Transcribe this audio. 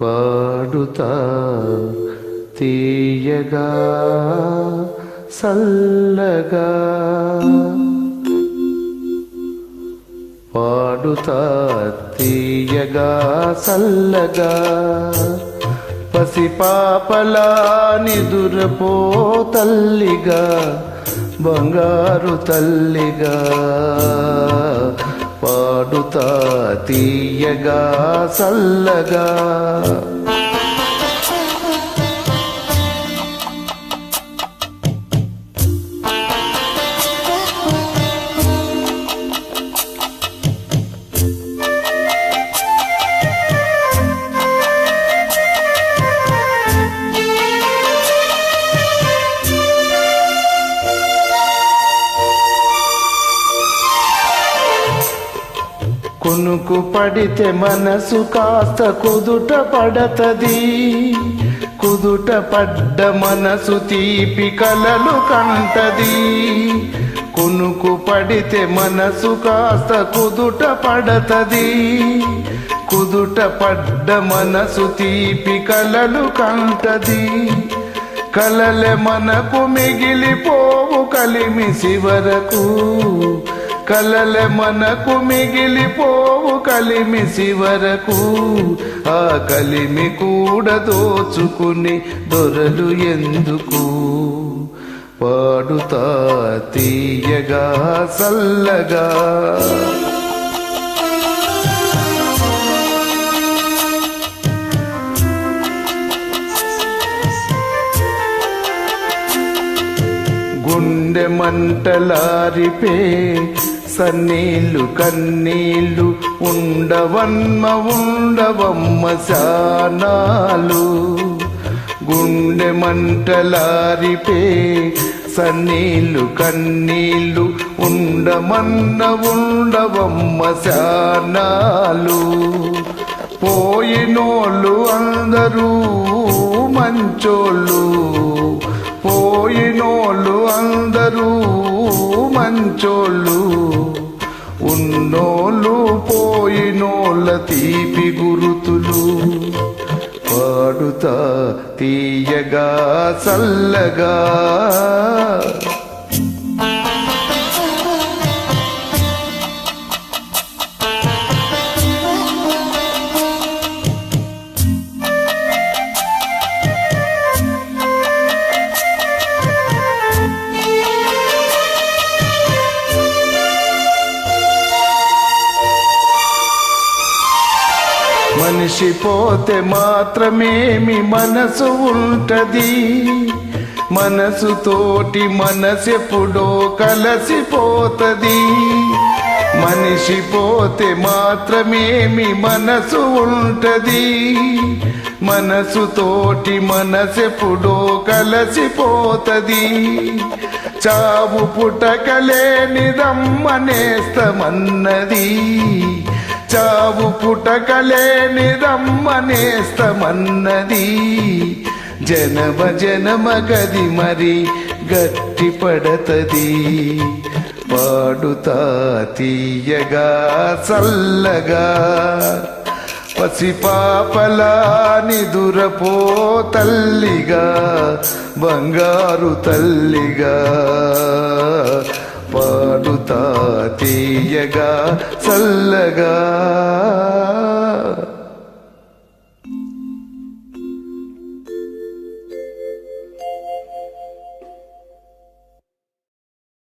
పాడుతా తీయగా సల్లగా, పాడుతా తీయగా సల్లగా, పసిపాపలా నిదురపో తల్లిగా, బంగారు తల్లిగా, పాడుతా తీయగా సల్లగా. కునుకు పడితే మనసు కాస్త కుదుట పడతది, కుదుట పడ్డ మనసు తీపి కలలు కంటది. కునుకు పడితే మనసు కాస్త కుదుట పడతది, కుదుట పడ్డ మనసు తీపి కలలు కంటది. కలలే మనకు మిగిలిపోవు కలిమిసి వరకు, కలలే మనకు మిగిలిపోవు కలిమిసి వరకు. ఆ కలిమి కూడా దోచుకుని దొరలు ఎందుకు, పాడుతా తీయగా సల్లగా. గుండె మంటలారిపే సన్నీళ్ళు కన్నీళ్ళు, ఉండవమ్మ ఉండవమ్మ శానాలు. గుండె మంటలారిపే సన్నీళ్ళు కన్నీళ్ళు, ఉండమన్న ఉండవమ్మ శానాలు. పోయినోళ్ళు అందరూ మంచోళ్ళు, పోయినోళ్ళు అందరూ మంచోళ్ళు, ఉన్నోళ్ళు పోయినోళ్ళ తీపి గురుతులు. పాడుతా తీయగా సల్లగా. మనిషి పోతే మాత్రమేమి మనసు ఉంటది, మనసుతోటి మనసెప్పుడో కలసిపోతది. మనిషి పోతే మాత్రమేమి మనసు ఉంటది, మనసుతోటి మనసెప్పుడో కలసిపోతది. చావు పుటకలేనిదమ్మనేస్తమన్నది, చావు పుటకలేనిదమ్మనేస్తమన్నది. జనమ జనమ గది మరి గట్టి పడతది. పాడుతా తీయగా సల్లగా, పసిపాపలా నిదురపో తల్లిగా, బంగారు తల్లిగా, పాడుతా తీయగా సల్లగా.